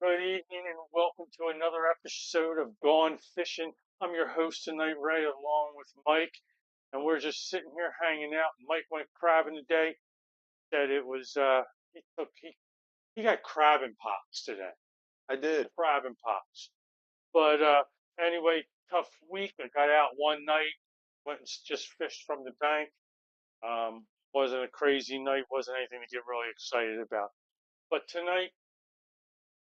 Good evening and welcome to another episode of Gone Fishing. I'm your host tonight, Ray, along with Mike, and we're just sitting here hanging out. Mike went crabbing today. Said it was he got crabbing pox today. I did. Crabbing pox. But anyway, tough week. I got out one night, went and just fished from the bank. Wasn't a crazy night. Wasn't anything to get really excited about. But tonight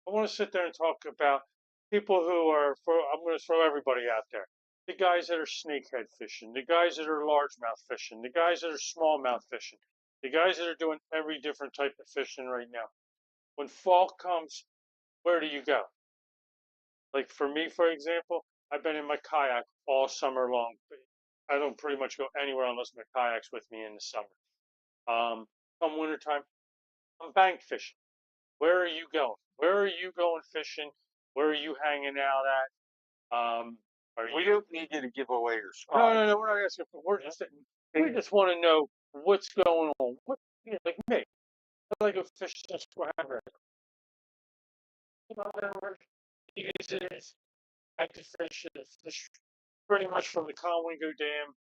I want to sit there and talk about people who are, I'm going to throw everybody out there. The guys that are snakehead fishing, the guys that are largemouth fishing, the guys that are smallmouth fishing, the guys that are doing every different type of fishing right now. When fall comes, where do you go? Like for me, for example, I've been in my kayak all summer long. I don't pretty much go anywhere unless my kayak's with me in the summer. Come wintertime, I'm bank fishing. Where are you going? Where are you going fishing? Where are you hanging out at? Are We you? don't need you to give away your No, spot. no, no. We're not asking for. We just want to know what's going on. What, like me? I like to fish Susquehanna. Because it is. I can fish pretty much from the Conwingo Dam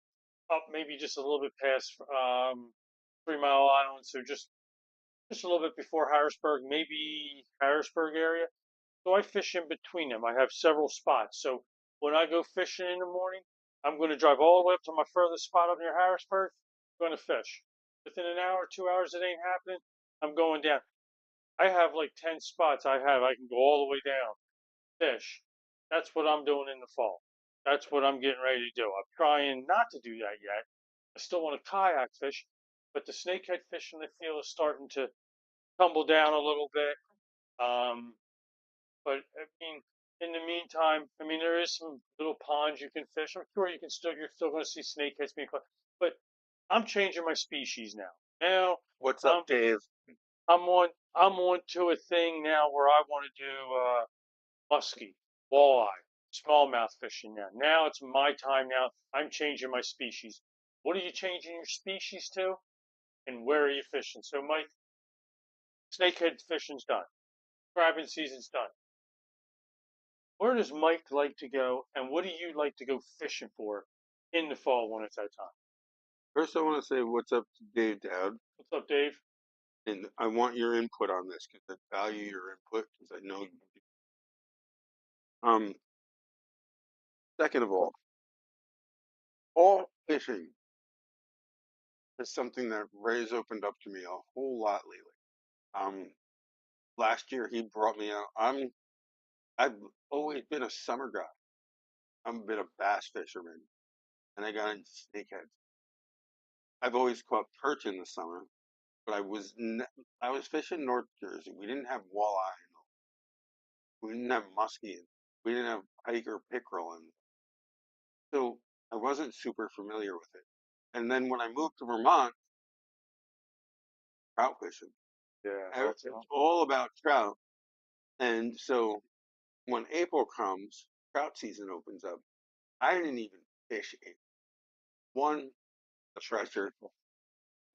up, maybe just a little bit past 3 Mile Island. So just a little bit before Harrisburg, maybe Harrisburg area. So I fish in between them. I have several spots. So when I go fishing in the morning, I'm going to drive all the way up to my furthest spot up near Harrisburg. I'm going to fish. Within an hour, 2 hours, it ain't happening. I'm going down. I have like 10 spots I can go all the way down, fish. That's what I'm doing in the fall. That's what I'm getting ready to do. I'm trying not to do that yet. I still want to kayak fish, but the snakehead fishing I feel is starting to tumble down a little bit. Um, but I mean, in the meantime, I mean, there is some little ponds you can fish. I'm sure you're still going to see snakeheads being caught. But I'm changing my species now. Now What's up, I'm Dave? I'm on to a thing now where I want to do muskie, walleye, smallmouth fishing now. Now it's my time. Now I'm changing my species. What are you changing your species to, and where are you fishing? So, Mike, snakehead fishing's done. Crabbing season's done. Where does Mike like to go, and what do you like to go fishing for in the fall when it's that time? First, I want to say what's up to Dave Dowd, What's up, Dave? and I want your input on this because I value your input because I know you do. Second of all fishing is something that Ray's opened up to me a whole lot lately. Um, Last year he brought me out. I've always been a summer guy. I've been a bass fisherman, and I got into snakeheads. I've always caught perch in the summer, but I was fishing North Jersey. We didn't have walleye. We didn't have muskie. We didn't have pike or pickerel, and so I wasn't super familiar with it. And then when I moved to Vermont, trout fishing. Yeah, It's all about trout. And so when April comes, trout season opens up. I didn't even fish it. One, the pressure.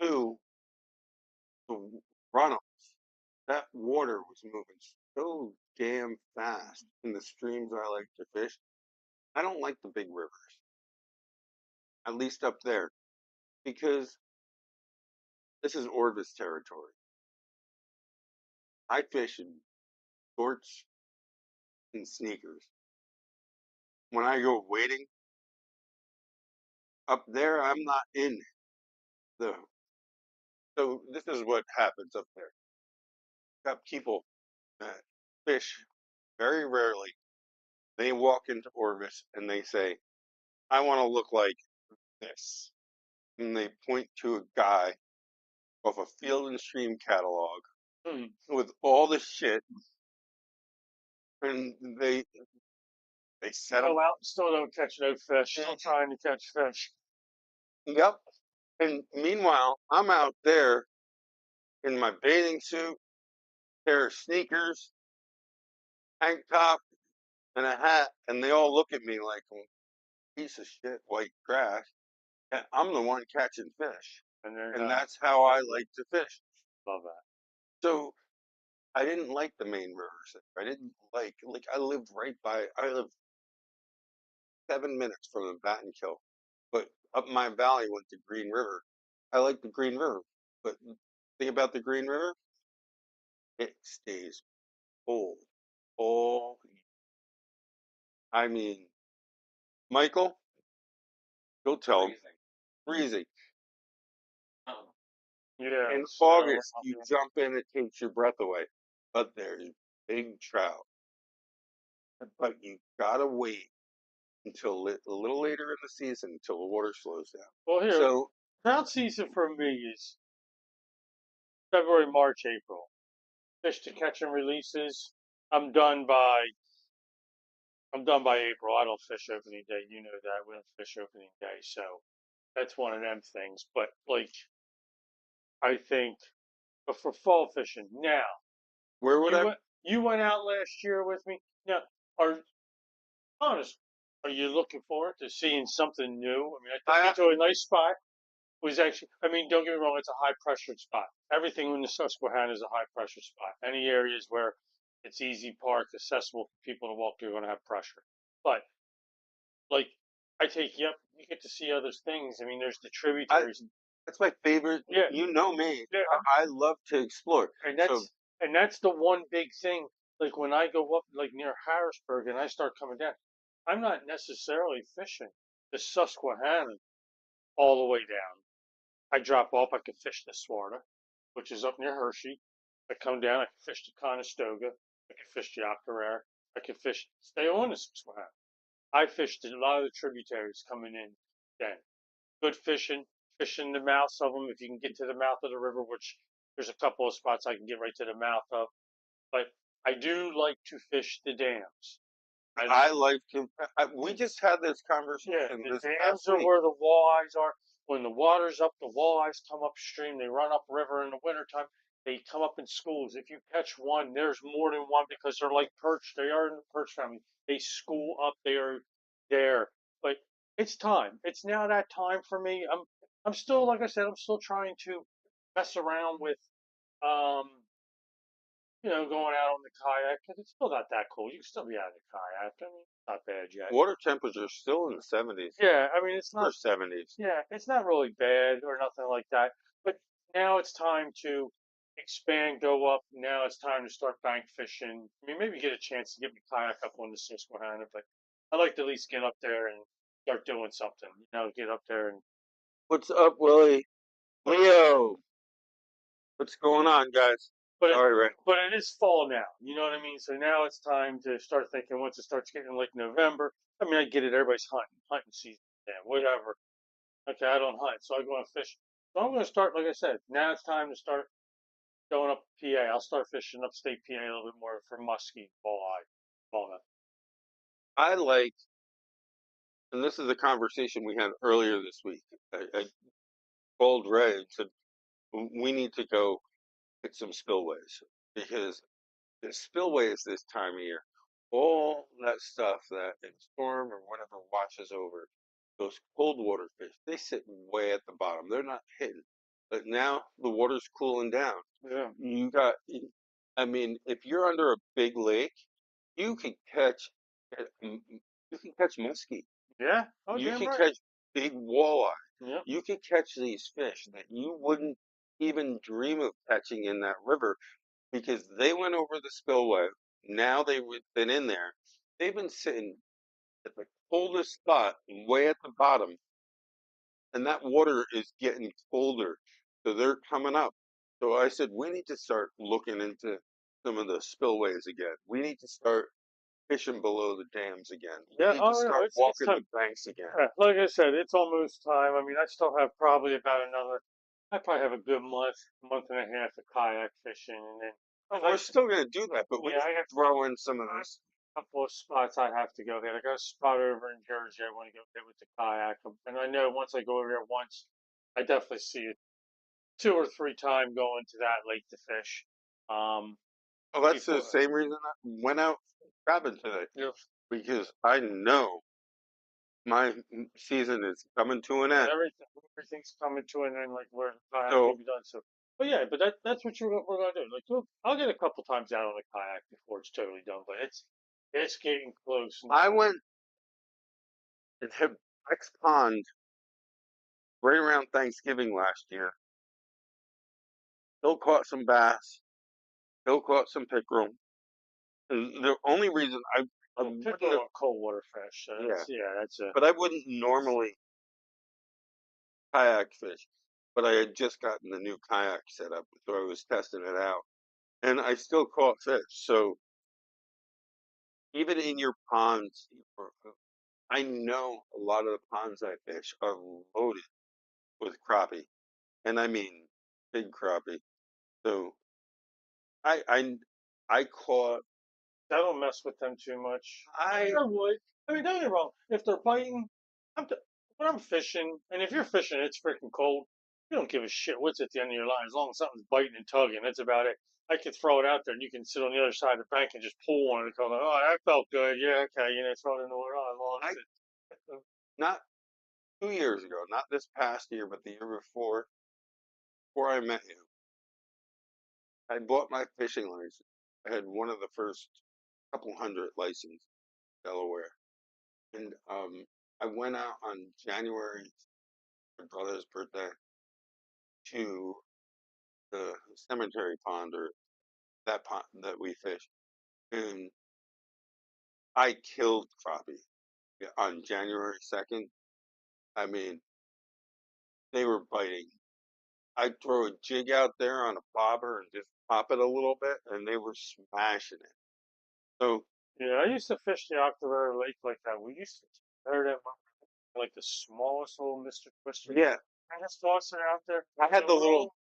Two, the runoff. That water was moving so damn fast in the streams I like to fish. I don't like the big rivers, at least up there, because this is Orvis territory. I fish in shorts and sneakers. When I go wading up there, I'm not in the. So this is what happens up there. Got people that fish very rarely. They walk into Orvis and they say, "I want to look like this," and they point to a guy off a Field and Stream catalog Hmm. with all the shit, and they set them. Go out and still don't catch no fish. Still trying to catch fish. Yep. And meanwhile, I'm out there in my bathing suit, pair of sneakers, tank top, and a hat, and they all look at me like a piece of shit, white trash. And I'm the one catching fish, And they're and that's how I like to fish. love that. So I didn't like the main rivers. I didn't like I lived right by. I lived 7 minutes from the Battenkill, but up my valley went to Green River. I like the Green River, but the thing about the Green River, it stays full. Oh, I mean, Michael, go tell him. Freezing. Yeah. In So August, you jump in, it takes your breath away. But there's big trout. But you gotta wait until a little later in the season until the water slows down. well, here, So trout season for me is February, March, April. Fish to catch and releases. I'm done by I'm done by April. I don't fish opening day. You know that we don't fish opening day, so that's one of them things. But like I think, but for fall fishing now, where would you I? went you went out last year with me. Now, are honest, are you looking forward to seeing something new? I mean, I took I you to a nice spot. Was actually, I mean, don't get me wrong, it's a high pressure spot. Everything in the Susquehanna is a high pressure spot. Any areas where it's easy park, accessible for people to walk through, are going to have pressure. But like, I take you up, you get to see other things. I mean, there's the I tributaries. that's my favorite. Yeah, You know me. yeah, I love to explore. and So that's the one big thing. Like when I go up, like near Harrisburg, and I start coming down, I'm not necessarily fishing the Susquehanna all the way down. I drop off. I can fish the Swarta, which is up near Hershey. I come down. I can fish the Conestoga. I can fish the Octorara. I can fish, stay on the Susquehanna. I fished a lot of the tributaries coming in then. Good fishing, fishing the mouths of them if you can get to the mouth of the river, which there's a couple of spots I can get right to the mouth of. But I do like to fish the dams. I I like to. We just had this Yeah, conversation the this past dams are week. where the walleyes are. When the water's up, the walleyes come upstream. They run upriver in the wintertime. They come up in schools. If you catch one, there's more than one because they're like perch. They are in the perch family. They school up. They are there. But it's time. It's now that time for me. I'm still, like I said, I'm still trying to mess around with um going out on the kayak because it's still not that cool. You can still be out of the kayak. I mean, it's not bad yet. Water temperature's still in the 70s, Yeah, I mean, it's upper not 70s. Yeah, it's not really bad or nothing like that. But now it's time to expand, go up. Now it's time to start bank fishing. I mean, maybe get a chance to get my kayak up on the Susquehanna, but I'd like to at least get up there and start doing something. Get up there and. What's up, Willie? Leo, what's going on, guys? But it, Sorry, Ray. but it is fall now. You know what I mean? So now it's time to start thinking. Once it starts getting like November, I mean, I get it. Everybody's hunting season, yeah, whatever. Okay, I don't hunt, so I go and fish. So I'm going to start, like I said. Now it's time to start going up PA. I'll start fishing upstate PA a little bit more for muskie, walleye, walnut. I like, and this is a conversation we had earlier this week. I called Ray and said, we need to go hit some spillways because the spillways this time of year, all that stuff that in storm or whatever washes over, those cold water fish, they sit way at the bottom. They're not hitting. But now the water's cooling down. Yeah. You got, I mean, if you're under a big lake, you can catch, you can catch muskie. Yeah. Oh, You damn can right. catch big walleye. Yep. You can catch these fish that you wouldn't even dream of catching in that river because they went over the spillway. Now they've been in there. They've been sitting at the coldest spot, way at the bottom, and that water is getting colder. So they're coming up. So I said, we need to start looking into some of the spillways again. We need to start fishing below the dams again. We Yeah. need to Oh, no, start it's walking time. the banks again. Like I said, it's almost time. I mean, I still have probably about another. I probably have a good month and a half of kayak fishing, and then Oh, we're like, still going to do that, but we yeah, need I to got throw in some of this. a couple of spots I have to go hit. I got a spot over in Jersey I want to go hit with the kayak, and I know once I go over there once, I definitely see it 2 or 3 times going to that lake to fish. Um, Oh, that's the before, same reason I went out crabbing today you know, because I know my season is coming to an and end. everything's coming to an end, like where the kayak So can be done. So But yeah, but that's what we're gonna do. Like, look, I'll get a couple times out on the kayak before it's totally done, but it's getting close. And I went and hit X Pond right around Thanksgiving last year. Still caught some bass. Still caught some pickerel. And the only reason I well, wouldn't particularly have, on cold water fish. So yeah, that's a but I wouldn't normally kayak fish. But I had just gotten the new kayak set up, so I was testing it out, and I still caught fish. So even in your ponds, I know a lot of the ponds I fish are loaded with crappie, and I mean big crappie. So I I I caught I don't mess with them too much. I I would. I mean, don't get me wrong. If they're biting, I'm t- when I'm fishing, and if you're fishing, it's freaking cold. You don't give a shit what's at the end of your line as long as something's biting and tugging. That's about it. I can throw it out there, and you can sit on the other side of the bank and just pull on it. And go, oh, that felt good. Yeah, okay. Throw it in the water. Oh, I I lost it. not 2 years ago, not this past year, but the year before I met you, I bought my fishing license. I had one of the first couple hundred licenses in Delaware, and I went out on January, my brother's birthday, to the cemetery pond or that pond that we fish, and I killed crappie on January 2nd. I mean, they were biting. I'd throw a jig out there on a bobber and just pop it a little bit, and they were smashing it. So Yeah, I used to fish the Octorara Lake like that. We used to tear them up like the smallest little Mr. Twister. yeah, I just toss it out there. I had The the little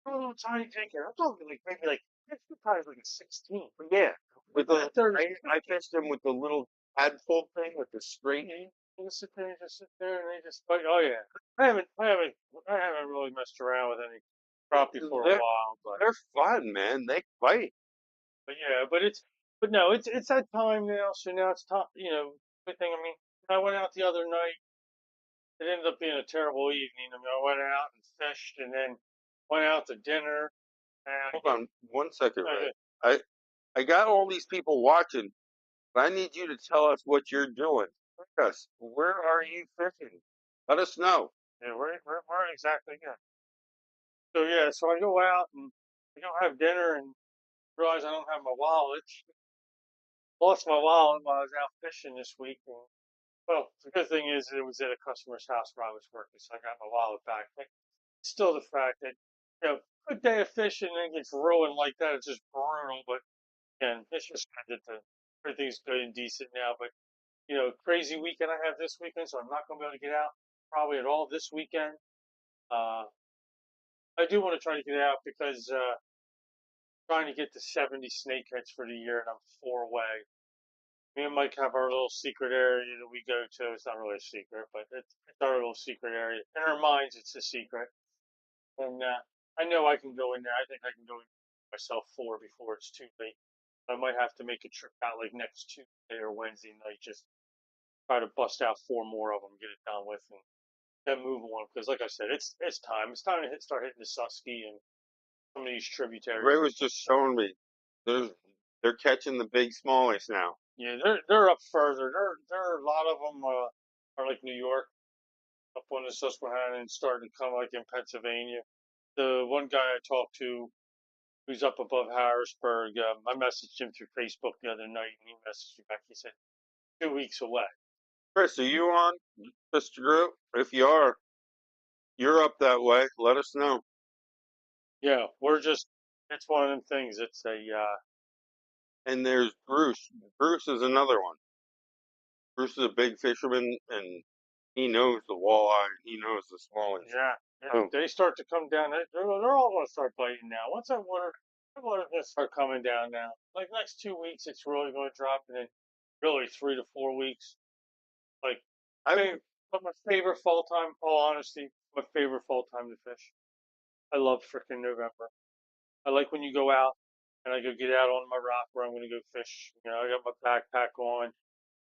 little tiny tanker. I'm talking like maybe like it's probably like a 16. yeah with the But there's I fished them with the little tadpole thing with the straight. you just sit there, and they just like, oh yeah. I haven't really messed around with any crappie for a They're while, but they're fun, man. They bite. yeah, but no, it's that time now. So now it's time. Good thing. I mean, I went out the other night. It ended up being a terrible evening. I mean, I went out and fished, and then went out to dinner. And Hold on one second, Ray. uh, I I got all these people watching, but I need you to tell us what you're doing. Yes, where are you fishing? Let us know. yeah, we're exactly good. So yeah, so I go out and I go have dinner and realize I don't have my wallet. Lost my wallet while I was out fishing this week. And, well, the good thing is it was at a customer's house where I was working, so I got my wallet back. But still, the fact that good day of fishing and it gets ruined like that, it's just brutal. But again, it's just good that everything's good and decent now. But crazy weekend I have this weekend, so I'm not going to be able to get out probably at all this weekend. Uh, I do want to try to get out because trying to get to 70 snake hits for the year, and I'm 4 away. Me and Mike have our little secret area that we go to. It's not really a secret, but it's our little secret area. In our minds, it's a secret. And I know I can go in there. I think I can go in myself 4 before it's too late. I might have to make a trip out like next Tuesday or Wednesday night, just try to bust out 4 more of them, get it done with, and then move on. Because like I said, it's time. It's time to start hitting the Susky and some of these tributaries. Ray was just showing me. There's they're catching the big smallies now. Yeah, they're up further. There are a lot of them are like New York, up on the Susquehanna, and starting to come like in Pennsylvania. The one guy I talked to who's up above Harrisburg, I messaged him through Facebook the other night, and he messaged me back. He said 2 weeks away. Chris, are you on, Mr. Group? If you are, you're up that way. Let us know. Yeah, we're just. It's one of them things. It's a And there's Bruce. Bruce is another one. Bruce is a big fisherman, and he knows the walleye. He knows the smallies. yeah. Oh, They start to come down. They're all going to start biting now. Once that water's going to start coming down now. Like next 2 weeks, it's really going to drop, and then really 3 to 4 weeks. Like, I but my favorite fall time, all honesty, my favorite fall time to fish. I love freaking November. I like when you go out and I go get out on my rock where I'm going to go fish. I got my backpack on,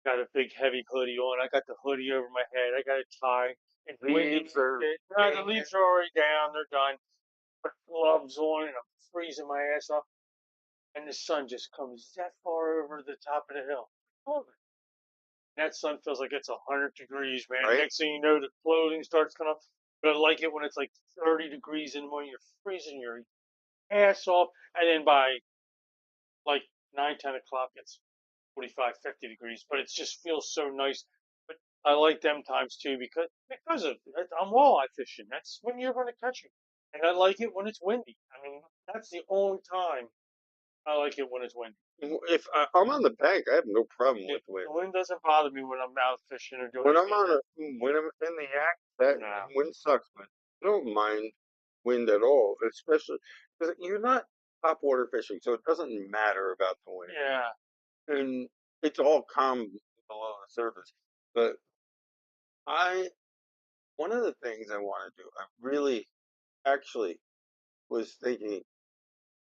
got a big heavy hoodie on. I got the hoodie over my head. I got a tie. It's windy. leaves are The leaves are already down. They're done. put gloves on, and I'm freezing my ass off, and the sun just comes that far over the top of the hill. Oh, that sun feels like it's 100 degrees, man. right? Next thing you know, the clothing starts coming up. But I like it when it's like 30 degrees in the morning. You're freezing your ass off, and then by like 9, 10 o'clock, it's 45, 50 degrees. But it just feels so nice. But I like them times too because of I'm walleye fishing. That's when you're going to catch it, and I like it when it's windy. I mean, that's the only time I like it when it's windy. If I'm on the bank, I have no problem with wind. The wind doesn't bother me when I'm out fishing or doing When I'm anything on like when I'm in the act, that that. No. wind sucks, but I don't mind wind at all, especially because you're not topwater fishing, so it doesn't matter about the wind, Yeah. and it's all calm below the surface. But I, one of the things I want to do, I really actually was thinking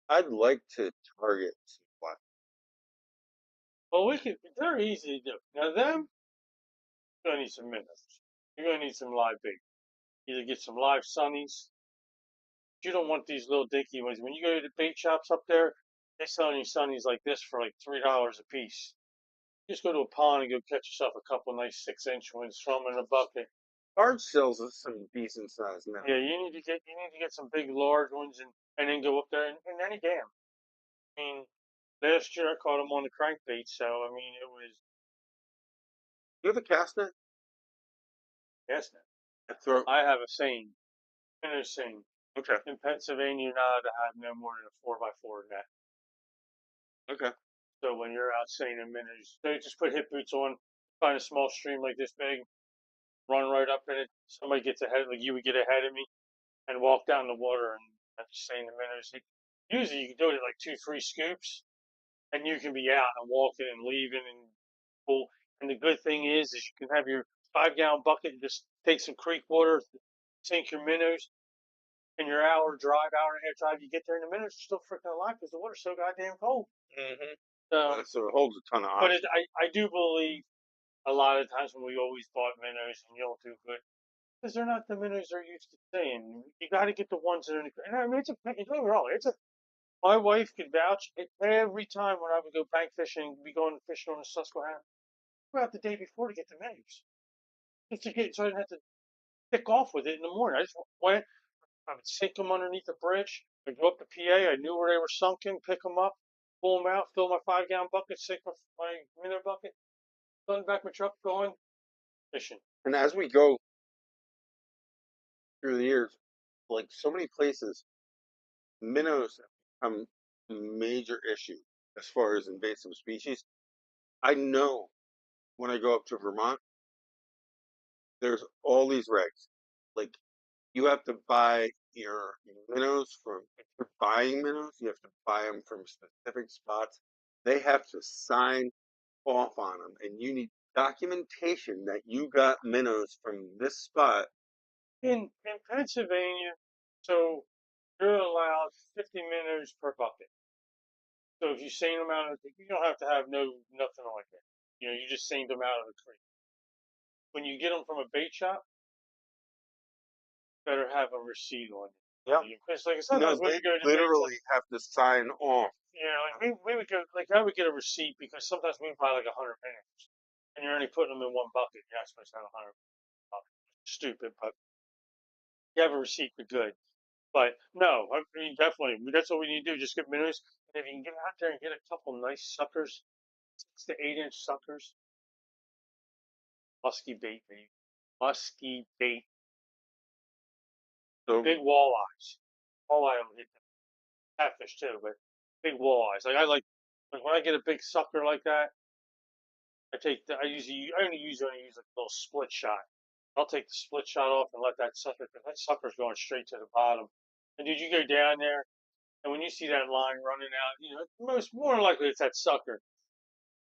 I'd like to target some black. Well, we could. They're easy to do. Now them, you're gonna need some minnows. You're gonna need some live bait. Either get some live sunnies. You don't want these little dinky ones. When you go to the bait shops up there, they selling you sunnies like this for like $3 a piece. Just go to a pond and go catch yourself a couple nice 6-inch ones, throw them in a bucket. Hard sells us some decent size now. Yeah, you need to get some big large ones and then go up there and any dam. I mean, last year I caught them on the crankbait, so I mean it was You have a cast net? yes. I throw. I have a seine, minnow seine. Okay. In Pennsylvania, you're not allowed to have no more than a 4x4 net. Okay. So when you're out seining minnows, so you just put hip boots on, find a small stream like this big, run right up in it. Somebody gets ahead, like you would get ahead of me, and walk down the water and just seine the minnows. Usually you can do it at like 2, 3 scoops, and you can be out and walking and leaving and pull. And the good thing is you can have your 5 gallon bucket and just take some creek water, sink your minnows, in your hour and a half drive, you get there and the minnows are still freaking alive because the water's so goddamn cold. Mm-hmm. So, So it holds a ton of but oxygen. I do believe a lot of times when we always bought minnows and you don't do good because they're not the minnows they're used to seeing. You got to get the ones that are. And I mean, it's don't wrong. It's a. My wife could vouch it every time when I would go bank fishing, be going fishing on the Susquehanna. Go out the day before to get the minnows, just to get so I didn't have to pick off with it in the morning. I just went. I would sink them underneath the bridge. I'd go up to PA. I knew where they were sunken, pick them up, pull them out, fill my 5 gallon bucket, sink my minnow bucket, fill back my truck, going fishing. And as we go through the years, like so many places, minnows have become a major issue as far as invasive species. I know when I go up to Vermont, there's all these regs. Like you have to buy your minnows from, if you're buying minnows, you have to buy them from specific spots. They have to sign off on them, and you need documentation that you got minnows from this spot. In Pennsylvania, so you're allowed 50 minnows per bucket. So if you seine them out of the, you don't have to have nothing like that. You know, you just seined them out of the creek. When you get them from a bait shop, better have a receipt on Yep. it. Because like No, sometimes we they would go to the bait shop. literally have to sign off. Yeah, like we would go, like I would get a receipt because sometimes we would buy like 100 minutes, and you're only putting them in one bucket. You're not supposed to have 100 buckets. Stupid, but you have a receipt for good. But no, I mean definitely that's what we need to do. Just get minnows, and if you can get out there and get a couple nice suckers, 6 to 8 inch suckers, musky bait, baby, musky bait, So, big walleyes. Walleye will hit them. Catfish too, but big walleyes. Like I like when I get a big sucker like that. I only use like a little split shot. I'll take the split shot off and let that sucker, because that sucker's going straight to the bottom. And did you go down there, and when you see that line running out, you know, more likely it's that sucker.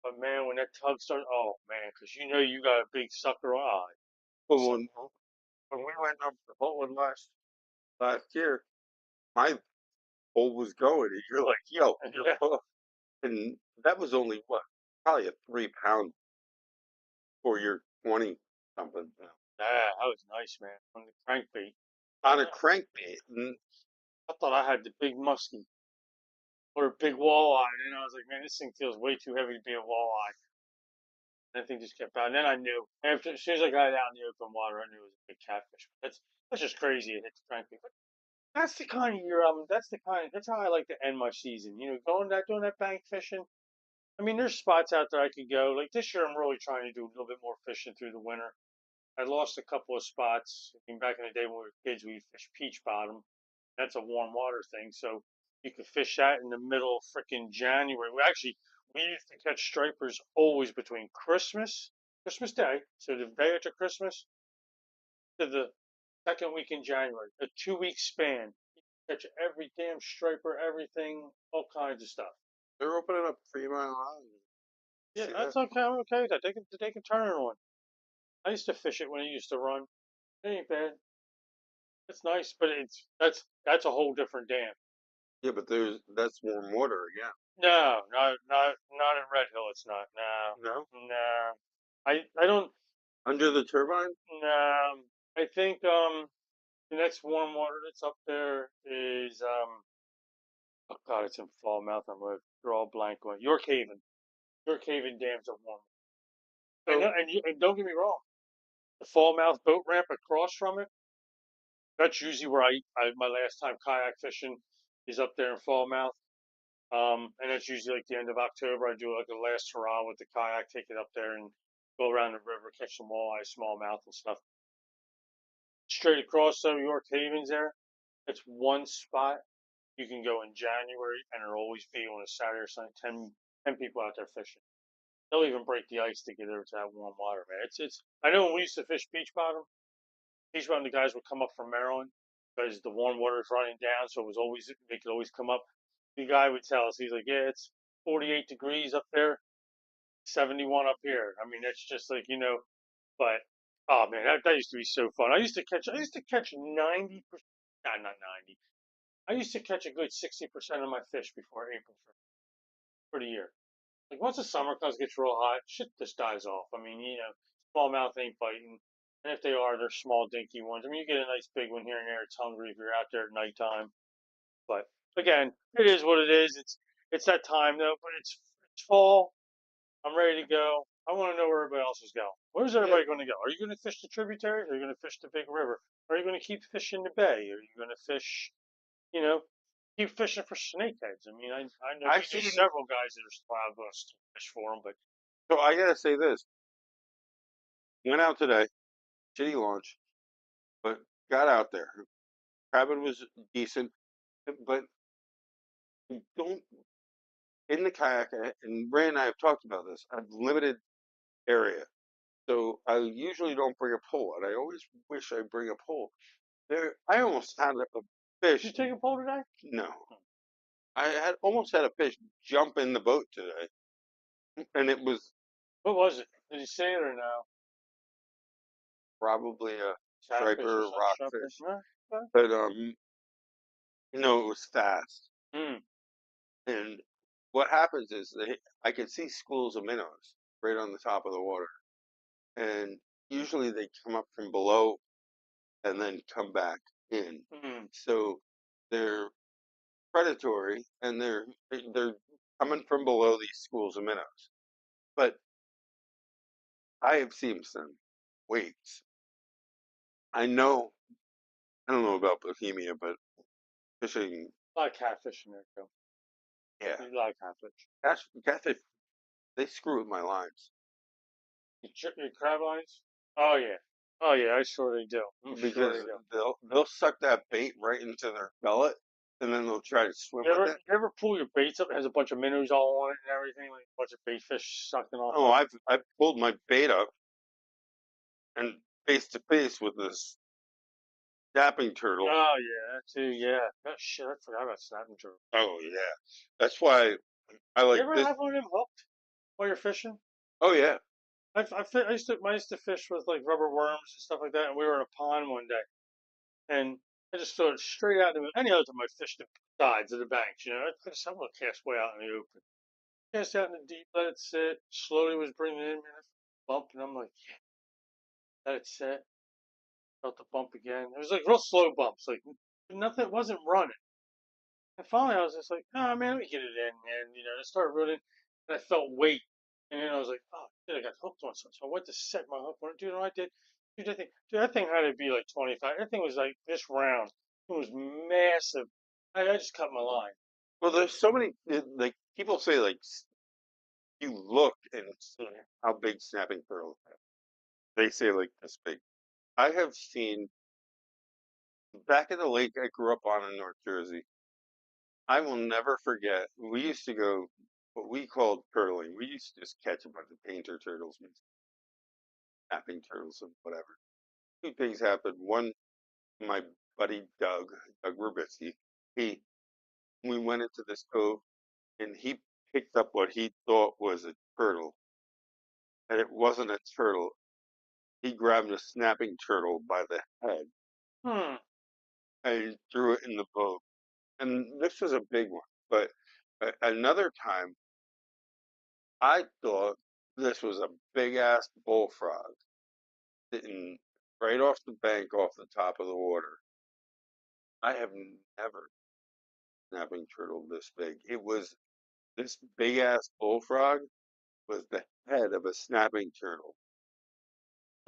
But man, when that tug starts, oh man, because you know you got a big sucker on. well, So, when we went up to Portland last year, my pole was going, and you're like, "Yo, your yeah, pole," and that was only what, probably a 3 pound for your 20 something that was nice, man. On the crankbait. on a Yeah. crankbait. And thought I had the big muskie or a big walleye, and then I was like, man, this thing feels way too heavy to be a walleye. And that thing just kept out. And then I knew after as soon as I got it out in the open water, I knew it was a big catfish. That's just crazy. It hits cranky. But that's the kind of year. That's how I like to end my season. Doing that bank fishing. I mean, there's spots out there I could go. Like this year, I'm really trying to do a little bit more fishing through the winter. I lost a couple of spots. I mean, back in the day when we were kids, we fished peach bottom. That's a warm water thing, so you could fish that in the middle of freaking January. We used to catch stripers always between Christmas Day, so the day after Christmas to the second week in January, a 2 week span. Catch every damn striper, everything, all kinds of stuff. They're opening up 3 Mile Island. Yeah, See that? that's okay. I'm okay with that. They can turn it on. I used to fish it when it used to run. It ain't bad. It's nice, but that's a whole different dam. Yeah, but that's warm water again. No, not in Red Hill. It's not. No, No, no. I don't. under the turbine. No. I think the next warm water that's up there is oh god, it's in Fallmouth. I'm gonna draw a blank on York Haven. York Haven Dam's a warm. And So and don't get me wrong, the Fallmouth boat ramp across from it. That's usually where I my last time kayak fishing is up there in Fallmouth. And that's usually like the end of October. I do like the last hurrah with the kayak, take it up there and go around the river, catch some walleye, smallmouth and stuff. Straight across York Havens there, it's one spot you can go in January and it'll always be on a Saturday or Sunday, 10 people out there fishing. They'll even break the ice to get over to that warm water, man. I know when we used to fish beach bottom, the guys would come up from Maryland because the warm water is running down, so they could always come up. The guy would tell us, he's like, yeah, it's 48 degrees up there, 71 up here. I mean, it's just like, but oh man, that used to be so fun. I used to catch 90%, not 90. I used to catch a good 60% of my fish before April 1st for the year. Like once the summer comes, gets real hot, shit just dies off. I mean, smallmouth ain't biting. And if they are, they're small, dinky ones. I mean, you get a nice big one here and there. It's hungry if you're out there at nighttime. But again, it is what it is. It's that time though. But it's fall. I'm ready to go. I want to know where everybody else is going. Where's Yeah, everybody going to go? Are you going to fish the tributaries? Are you going to fish the big river? Are you going to keep fishing the bay? Are you going to fish, you know, keep fishing for snakeheads? I mean, I know I you know see. several guys that are still out of us to fish for them, but So I gotta say this. Went out today, shitty launch, but got out there. Crabbing was decent, but don't in the kayak. And Ray and I have talked about this. I've limited area, so I usually don't bring a pole, and I always wish I bring a pole. I almost had a did you fish. take a pole today? No, I had almost had a fish jump in the boat today, and it was What was it? Did you see it or no? probably a Catfish or striper something? Stripper? rockfish. No? Okay. But it was fast. Hmm. And what happens is I can see schools of minnows right on the top of the water, and usually they come up from below and then come back in. Hmm. So they're predatory, and they're coming from below these schools of minnows. But I have seen some weights. I know I don't know about Bohemia, but fishing, A lot of catfish in there too. yeah, A lot of catfish. catfish, they screw with my lines Your crab lines? Oh yeah. Oh yeah, I sure they do. I'm sure because they do. they'll suck that bait right into their gullet, and then they'll try to swim with it. You ever pull your baits up? It has a bunch of minnows all on it and everything, like a bunch of bait fish sucking off Oh, of I've pulled my bait up and face to face with this snapping it. turtle. Oh yeah, that too. Yeah. Oh shit, I forgot about snapping turtle. Oh yeah, that's why I You like ever this. have one of them hooked while you're fishing? Oh yeah, I used to fish with like rubber worms and stuff like that, and we were in a pond one day, and I just threw it straight out. Any other time I fished the sides of the banks, I just have a cast way out in the open. Cast out in the deep, let it sit. Slowly was bringing it in, man. Bump, and I'm like, yeah, let it sit. Felt the bump again. It was like real slow bumps, like nothing wasn't running. And finally, I was just like, "Oh man, let me get it in." And I started reeling, and I felt weight, and then I was like, "Oh, shit, I got hooked on something." So I went to set my hook on it. Dude, you know what I did? Dude, that thing had to be like 25. That thing was like this round. It was massive. I just cut my line. Well, there's so many like people say like you look and see how big snapping turtles are. They say like this big. I have seen back at the lake I grew up on in North Jersey. I will never forget. We used to go what we called turtling. We used to just catch a bunch of painter turtles, snapping turtles, and whatever. Two things happened. One, my buddy Doug Rubitsky, he we went into this cove and he picked up what he thought was a turtle, and it wasn't a turtle. He grabbed a snapping turtle by the head Hmm. and threw it in the boat. And this was a big one. But another time, I thought this was a big ass bullfrog sitting right off the bank, off the top of the water. I have never snapping turtle this big. It was this big ass bullfrog was the head of a snapping turtle,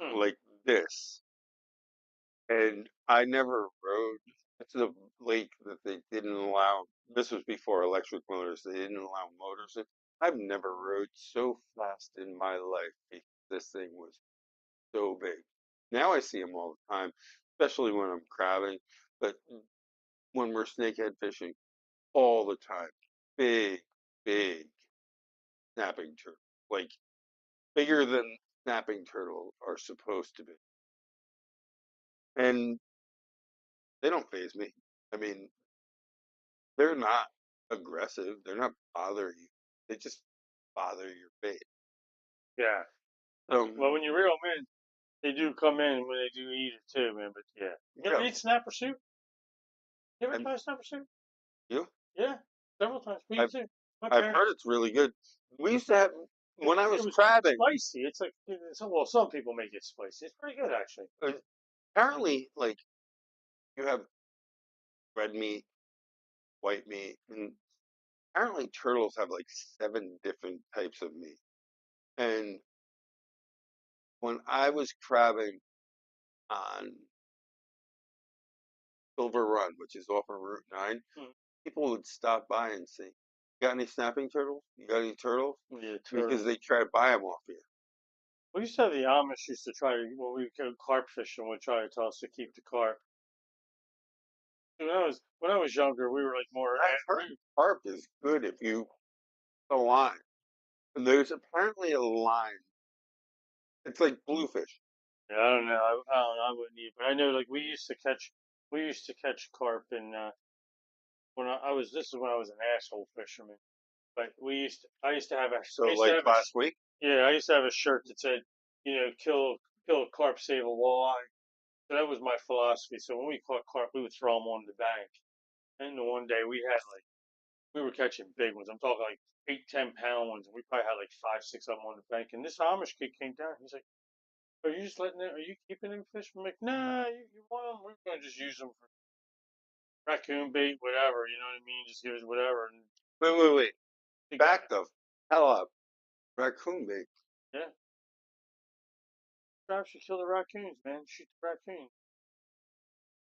Hmm. like this. And I never rode. It's a lake that they didn't allow. This was before electric motors. They didn't allow motors in. I've never rode so fast in my life because this thing was so big. Now I see them all the time, especially when I'm crabbing. But when we're snakehead fishing, all the time, big, big snapping turtle, like bigger than snapping turtle are supposed to be, and they don't phase me. I mean, they're not aggressive. They're not bothering you. They just bother your bait. Yeah. Um, Well, when you reel them in, they do come in when they do eat it too, man. But yeah, you ever yeah, eat snapper soup? You ever and try snapper soup? you, Yeah, several times. We I've used to. My I've parents. heard it's really good. We used to have when I It was was crabbing. spicy. It's like well, some people make it spicy. It's pretty good actually. uh, Apparently, like you have red meat, white meat, and apparently turtles have like 7 different types of meat. And when I was crabbing on Silver Run, which is off of Route 9, Hmm. people would stop by and say, "You got any snapping turtles? You got any turtles?" Yeah, Because turtle. they try to buy them off you. We used to have the Amish used to try to when we would go carp fishing. Would try to tell us to keep the carp. When I was younger, we were like more. I've heard carp is good if you the line. And there's apparently a line. It's like bluefish. Yeah, I don't know. I don't know. I wouldn't eat, but I know like we used to catch carp in when I was. This is when I was an asshole fisherman. But I used to have a, So like last week. yeah, I used to have a shirt that said, kill a carp, save a walleye. So that was my philosophy. So when we caught carp, we would throw them on the bank. And the one day we were catching big ones. I'm talking like 8, 10 pound ones. And we probably had like 5, 6 of them on the bank. And this Amish kid came down. He's like, "Are you just letting them? Are you keeping them fish?" I'm like, "Nah, you want them? We're gonna just use them for raccoon bait, whatever. You know what I mean? Just give us whatever." And Wait. the guy, Back the hell up. Raccoon bait. yeah, traps should kill the raccoons, man. Shoot the raccoons.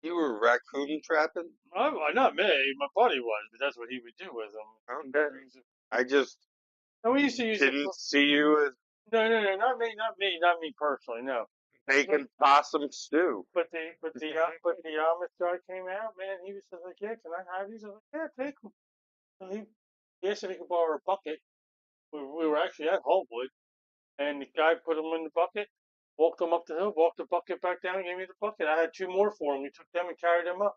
You were raccoon trapping? Not me. My buddy was, but that's what he would do with them. Okay. I just And we used to use it didn't for. see you as No, not me personally. No, but making possum stew. but the Amish guy came out, man. He was just like, "Yeah, can I have these?" I was like, "Yeah, take them." And he asked if he could borrow a bucket. We were actually at Homewood, and the guy put them in the bucket, walked them up the hill, walked the bucket back down, and gave me the bucket. I had 2 more for him. We took them and carried them up.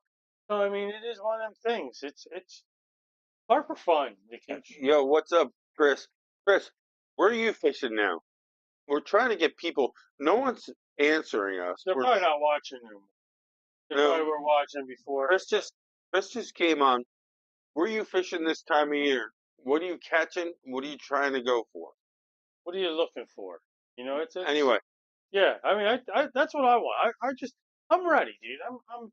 So I mean, it is one of them things. It's hard for fun to catch. Yo, what's up, Chris? Chris, where are you fishing now? We're trying to get people. No one's answering us. They're We're probably not watching them. They no. probably were watching before. Chris just came on. Where are you fishing this time of year? What are you catching? What are you trying to go for? What are you looking for? It's Anyway, yeah. I mean, I that's what I want. I'm ready, dude. I'm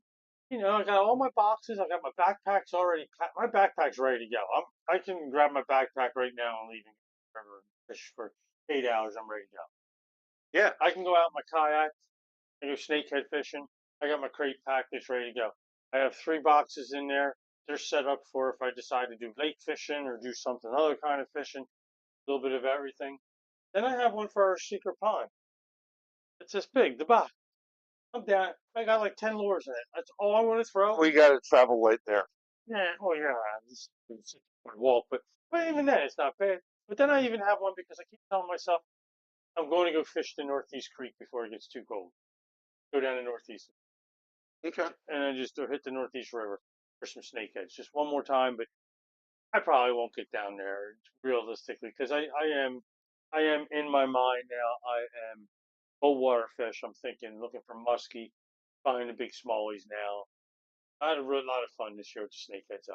I got all my boxes. I got my backpacks already packed. My backpack's ready to go. I can grab my backpack right now and leave and river and fish for 8 hours. I'm ready to go. Yeah, I can go out in my kayak. I go snakehead fishing. I got my crate packed. It's ready to go. I have 3 boxes in there. They're set up for if I decide to do lake fishing or do something other kind of fishing, a little bit of everything. Then I have one for our secret pond. It's this big, the box. I'm down. I got like 10 lures in it. That's all I want to throw. We got to travel light there. Yeah, oh yeah, it's a walk, but even then, it's not bad. But then I even have one because I keep telling myself I'm going to go fish the Northeast Creek before it gets too cold. Go down the Northeast, Okay. and then just hit the Northeast River for some snakeheads, just one more time. But I probably won't get down there realistically because I am in my mind now. I am cold water fish. I'm thinking, looking for muskie, finding the big smallies now. I had a real lot of fun this year with the snakeheads.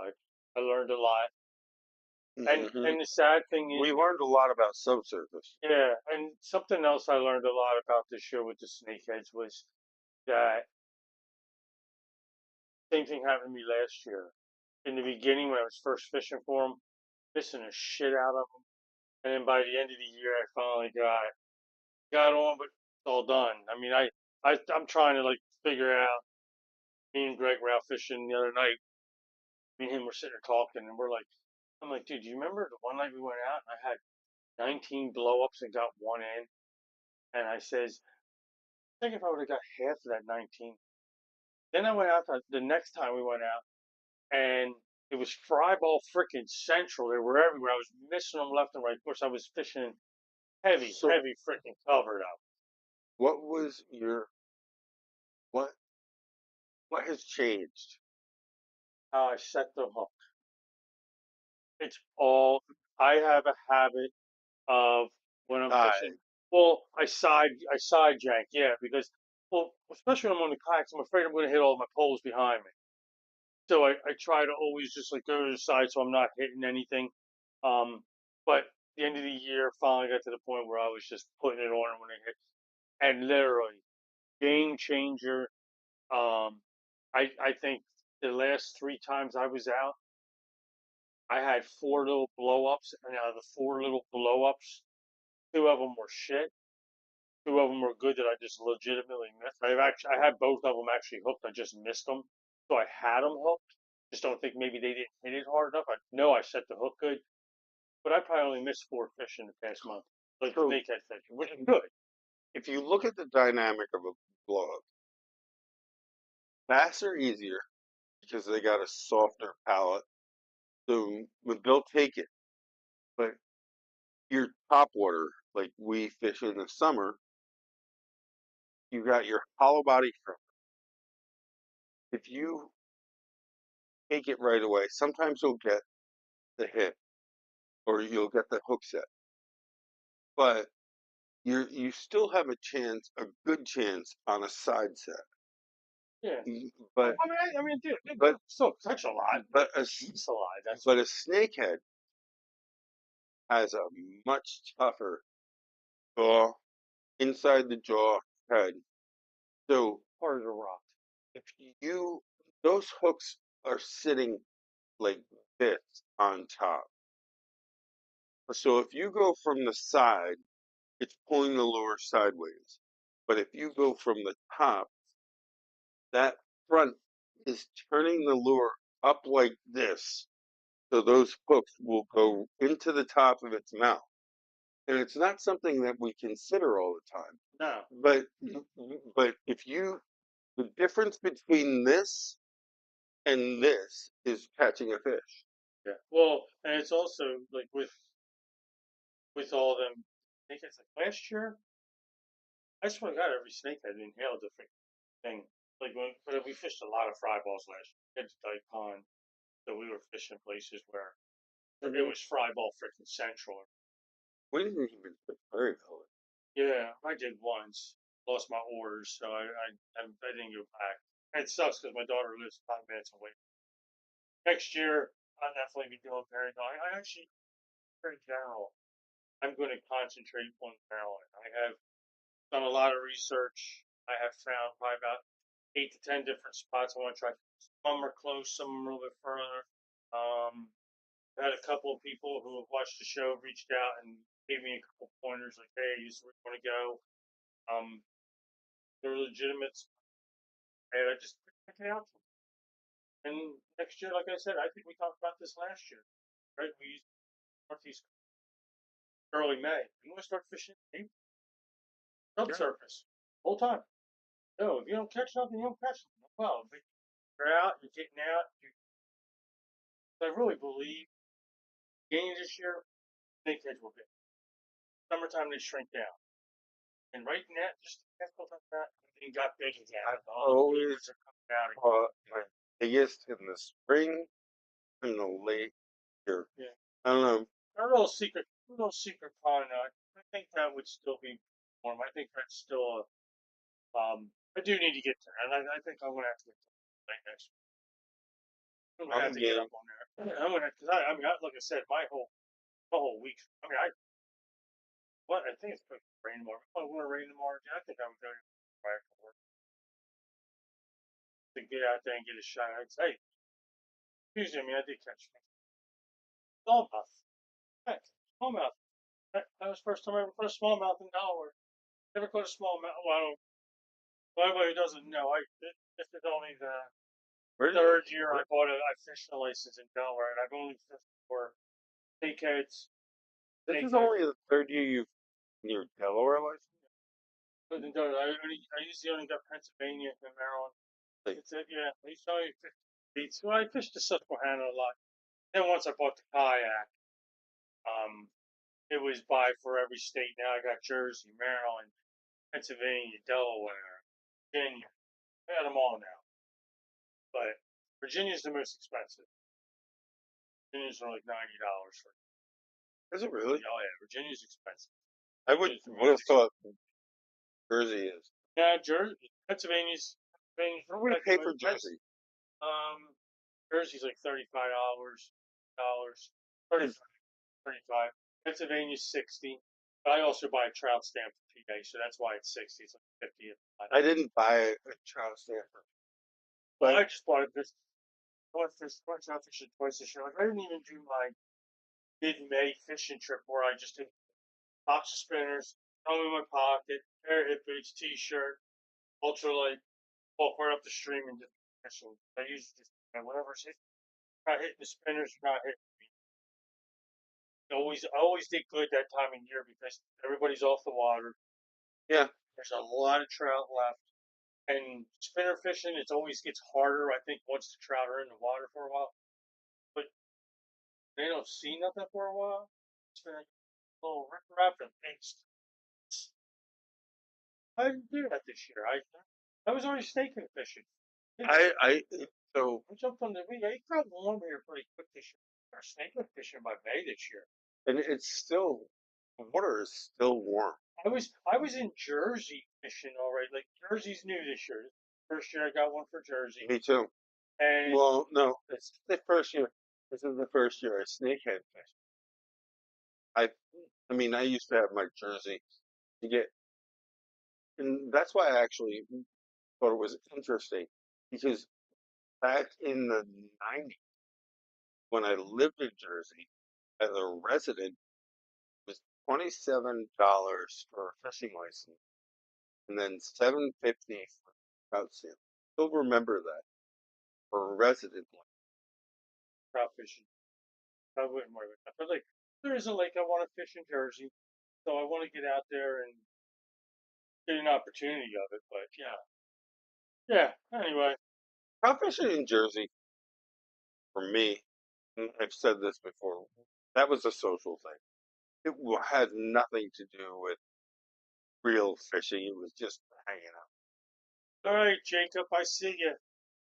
I learned a lot. And Hmm. and the sad thing We is, learned a lot about subsurface. yeah, and something else I learned a lot about this year with the snakeheads was that same thing happened to me last year. In the beginning, when I was first fishing for them, missing the shit out of them, and then by the end of the year, I finally got on, but it's all done. I mean, I'm trying to like figure out. Me and Greg were out fishing the other night. Me and him were sitting there talking, and I'm like, dude, do you remember the one night we went out and I had 19 blow ups and got one in? And I says, I think if I would have got half of that 19. Then I went out the next time we went out, and it was fry ball freaking central. They were everywhere. I was missing them left and right. Of course, I was fishing heavy, So, heavy freaking covered up. what was your what? What has changed? How I set the hook. It's all. I have a habit of when I'm fishing. Side. Well, I side jank, yeah, because especially when I'm on the kayaks, I'm afraid I'm going to hit all my poles behind me. So I try to always just like go to the side so I'm not hitting anything. But at the end of the year, finally got to the point where I was just putting it on when it hit, and literally game changer. I think the last 3 times I was out, I had 4 little blow ups, and out of the 4 little blow ups, 2 of them were shit. 2 of them were good that I just legitimately missed. I had both of them actually hooked. I just missed them, so I had them hooked. Just don't think maybe they didn't hit it hard enough. I know I set the hook good, but I probably only missed 4 fish in the past month, like So, snakehead fishing, which is good. if you look at the dynamic of a blow up, bass are easier because they got a softer palate. So, they'll take it. But your top water, like we fish in the summer, you got your hollow body shrimp. If you take it right away, sometimes you'll get the hit or you'll get the hook set, but you still have a chance, a good chance on a side set. Yeah. But I mean, dude, it but still catch a lot, but but a it's a lot. That's but a snakehead has a much tougher jaw inside the jaw head. So part of the rock. if you those hooks are sitting like this on top. So if you go from the side, it's pulling the lure sideways. But if you go from the top, that front is turning the lure up like this. So those hooks will go into the top of its mouth. And it's not something that we consider all the time. No. But if you the difference between this and this is catching a fish. Yeah. Well, and it's also like with all them. I think it's like last year. I swear to God, every snakehead inhaled a different thing. Like but we fished a lot of fry balls last year. It's Dyke Pond, so we were fishing places where it Mhm. was fry ball freaking central. We didn't even put very color. Yeah, I did once. Lost my orders, so I didn't go back. And it sucks because my daughter lives 5 minutes away. Next year, I'll definitely be doing Paragon. I actually, in general, I'm going to concentrate on Maryland. I have done a lot of research. I have found probably about 8 to 10 different spots I want to try. Some are close, some are a little bit further. I had a couple of people who have watched the show reached out and gave me a couple pointers like, hey, this is where you want to go. They're legitimate, and I just check it out. And next year, like I said, I think we talked about this last year, right? We used Northeast early May. You want to start fishing in April, subsurface, whole time. No, if you don't catch nothing, you don't catch nothing. Well, but you're out, you're getting out. I really believe beginning this year, snakeheads will be. Summertime, they shrink down. And right now, just a couple of that, everything got big again. I've All the always beavers are coming out again. caught my biggest in the spring and the late year. Yeah. I don't know. A little secret pond. I think that would still be warm. I think that's still a, I do need to get there, and I think I'm gonna have to get there right next week. I'm gonna have I'm to get game. up on there. I'm gonna, cause I mean, like I said, my whole week. I mean, I think it's supposed to rain tomorrow. Oh, it's gonna rain tomorrow. I think I'm going to back to work to get out there and get a shot. I'd say, excuse me, I did catch smallmouth. Heck, smallmouth. That was the first time I ever caught a smallmouth in Delaware. Never caught a smallmouth. Well, I don't. For anybody who doesn't know, this is only the third year I fished a license in Delaware, and I've only fished for snakeheads. This is only the third year you've your Delaware license. I usually only got Pennsylvania and Maryland. It's it, yeah. I used to only fish beats. Well, I fished the Susquehanna a lot. Then once I bought the kayak, um, it was by for every state. Now I got Jersey, Maryland, Pennsylvania, Delaware, Virginia. I got them all now. But Virginia's the most expensive. Virginia's are like $90 for. Is it really? Oh yeah, Virginia's expensive. I would have thought Jersey is. Yeah, Pennsylvania's. What would you pay for Jersey? Jersey's like $35. 35. Pennsylvania's 60. But I also buy a trout stamp for PA, so that's why it's 60. It's like 50. I didn't buy a trout stamp. But I just bought it this. I went trout fishing twice this year. Like I didn't even do my mid-May fishing trip where I just take box of spinners, throw them in my pocket, pair of hip boots, t-shirt, ultralight, walk right up the stream and just fishing. I usually just whatever's hitting. Not hitting the spinners, not hitting me. I always did good that time of year because everybody's off the water. Yeah. There's a lot of trout left. And spinner fishing, it always gets harder, I think, once the trout are in the water for a while. But they don't see nothing for a while. It's been a little rip-rap and things. I didn't do that this year. I was already snaking fishing. I jumped on the weed. It got warm here pretty quick this year. I started snaking fishing by May this year. And it's still the water is still warm. I was in Jersey fishing already. Like Jersey's new this year. First year I got one for Jersey. Me too. And well, no, it's the first year. This is the first year I snakehead fished. I mean, I used to have my Jersey to get, and that's why I actually thought it was interesting because back in the 90s, when I lived in Jersey as a resident, it was $27 for a fishing license, and then $7.50 for trout stamp. Still remember that for a resident trout fishing. I wouldn't worry about that. But like, there is a lake I want to fish in Jersey, so I want to get out there and get an opportunity of it. But yeah. Anyway, trout fishing in Jersey for me. And I've said this before. That was a social thing. It had nothing to do with real fishing. It was just hanging out. all right, Jacob, I see you.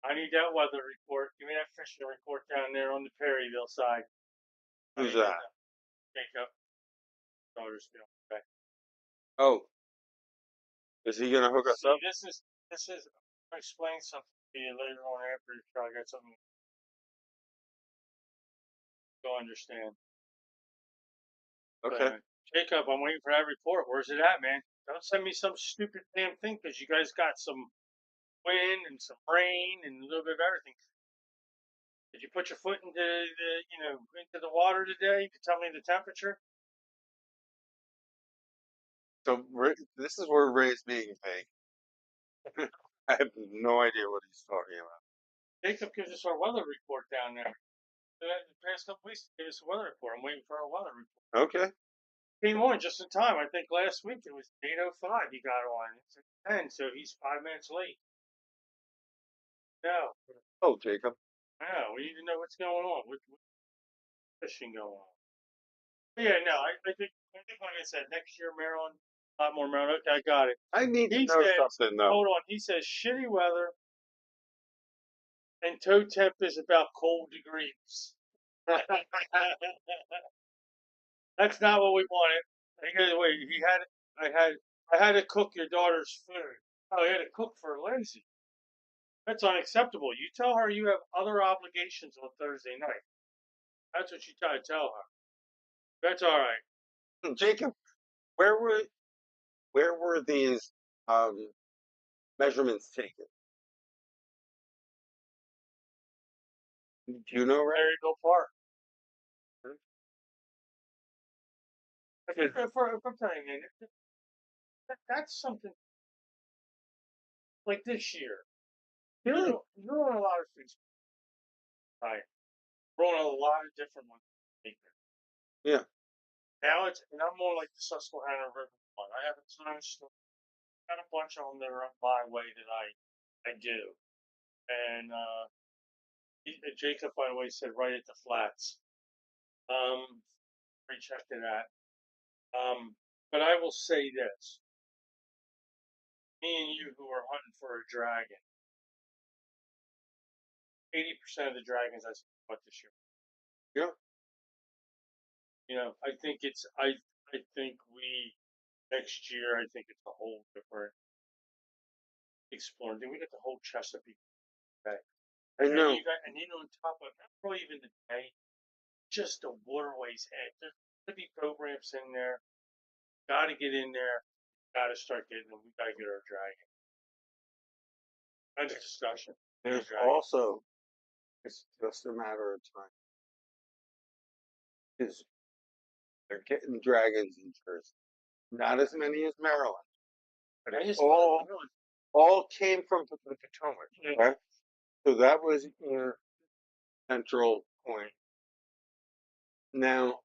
I need that weather report. Give me that fishing report down there on the Perryville side. Who's that? Jacob. Daughter's feeling okay. Oh, is he gonna hook us up? This is. I'll explain something to you later on after I got something. You'll understand. Okay. Jacob, I'm waiting for that report. Where's it at, man? Don't send me some stupid damn thing because you guys got some wind and some rain and a little bit of everything. Did you put your foot into into the water today? You can tell me the temperature. So this is where Ray's being vague. I have no idea what he's talking about. Jacob gives us our weather report down there. The past couple weeks, he gave us a weather report. I'm waiting for our weather report. Okay. Came on just in time. I think last week it was 8:05. He got on. It's 10, so he's 5 minutes late. No, Oh, Jacob. no, we need to know what's going on. What's fishing going on? But yeah, no, I think like I said, next year Maryland, a lot more Maryland. Okay, I got it. I need to He know said, something though. hold on. He says shitty weather and toe temp is about cold degrees. That's not what we wanted. He goes, wait, I had to cook your daughter's food. Oh, he had to cook for Lindsay. That's unacceptable. You tell her you have other obligations on Thursday night. That's what you try to tell her. That's all right. Jacob, where were these um measurements taken? Do you know, Ray? Maryville Park. Hmm? If I'm telling you, man, that's something like this year. You're on a lot of things. Right. We're on a lot of different ones. Yeah. Now and I'm more like the Susquehanna River one. I have a ton of stuff. Got a bunch of them that are up my way that I do. And Jacob, by the way, said right at the flats. Rechecked it at. But I will say this: me and you, who are hunting for a dragon, 80% of the dragons I caught this year. Yeah. I think I think we next year. I think it's a whole different exploring. Then we got the whole Chesapeake Bay. I know. And on top of that, probably even the day, just the waterways. There's going to be programs in there. Got to get in there. Got to start getting them. We got to get our dragon. That's a discussion. There's also, it's just a matter of time. Because they're getting dragons in Jersey. Not as many as Maryland. But it's all came from the Potomac. Yeah. Right? So that was your central point. Now,